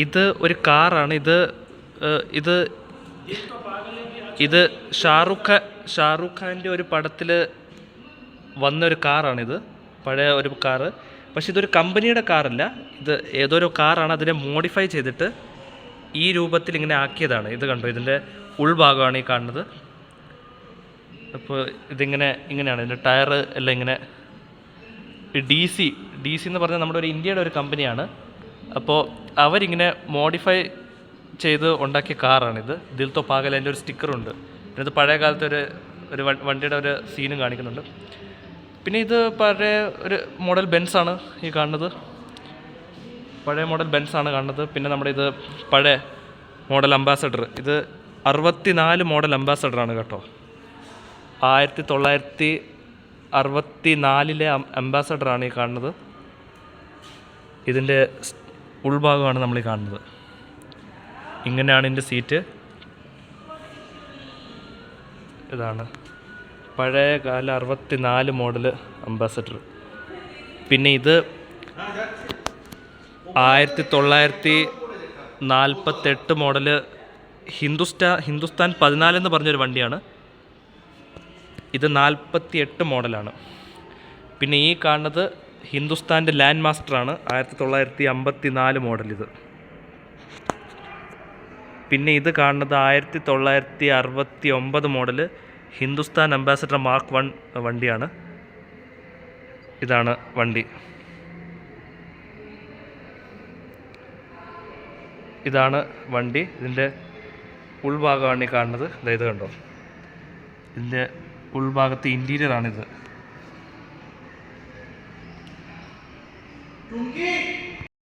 ഇത് ഒരു കാറാണ്. ഇത് ഇത് ഷാറൂഖ് ഖാൻ്റെ ഒരു പടത്തിൽ വന്നൊരു കാറാണിത്. പഴയ ഒരു കാറ്. പക്ഷെ ഇതൊരു കമ്പനിയുടെ കാറല്ല. ഇത് ഏതൊരു കാറാണ്, അതിനെ മോഡിഫൈ ചെയ്തിട്ട് ഈ രൂപത്തിൽ ഇങ്ങനെ ആക്കിയതാണ്. ഇത് കണ്ടോ, ഇതിൻ്റെ ഉൾഭാഗമാണ് ഈ കാണുന്നത്. അപ്പോൾ ഇങ്ങനെയാണ് ഇതിൻ്റെ ടയർ എല്ലാം ഇങ്ങനെ. ഡി സി എന്ന് പറഞ്ഞാൽ നമ്മുടെ ഒരു ഇന്ത്യയുടെ ഒരു കമ്പനിയാണ്. അപ്പോൾ അവരിങ്ങനെ മോഡിഫൈ ചെയ്ത് ഉണ്ടാക്കിയ കാറാണിത്. ദിൽ തോ പാഗൽ, അതിൻ്റെ ഒരു സ്റ്റിക്കറുണ്ട്. പിന്നെ ഇത് പഴയ കാലത്തെ ഒരു വണ്ടിയുടെ ഒരു സീനും കാണിക്കുന്നുണ്ട്. പിന്നെ ഇത് പഴയ ഒരു മോഡൽ ബെൻസാണ് ഈ കാണുന്നത്. പഴയ മോഡൽ ബെൻസാണ് കാണുന്നത്. പിന്നെ നമ്മുടെ ഇത് പഴയ മോഡൽ അംബാസഡർ. ഇത് 64 മോഡൽ അംബാസഡറാണ് കേട്ടോ. 1964 അംബാസഡറാണ് ഈ കാണുന്നത്. ഇതിൻ്റെ ഉൾഭാഗമാണ് നമ്മൾ ഈ കാണുന്നത്. ഇങ്ങനെയാണ് ഇതിൻ്റെ സീറ്റ്. ഇതാണ് പഴയ കാല 64 മോഡൽ അംബാസഡർ. പിന്നെ ഇത് 1948 മോഡല് ഹിന്ദുസ്ഥാൻ 14 എന്ന് പറഞ്ഞൊരു വണ്ടിയാണ്. ഇത് 48 മോഡലാണ്. പിന്നെ ഈ കാണുന്നത് ഹിന്ദുസ്ഥാൻ്റെ ലാൻഡ് മാസ്റ്ററാണ്, 1954 മോഡൽ ഇത്. പിന്നെ ഇത് കാണുന്നത് 1969 മോഡല് ഹിന്ദുസ്ഥാൻ അംബാസഡർ മാർക്ക് 1 വണ്ടിയാണ്. ഇതാണ് വണ്ടി. ഇതാണ് വണ്ടി. ഇതിൻ്റെ ഉൾഭാഗമാണ് ഈ കാണുന്നത്. ഇത് കണ്ടോ, ഇതിൻ്റെ ഉൾഭാഗത്ത് ഇൻറ്റീരിയറാണിത്.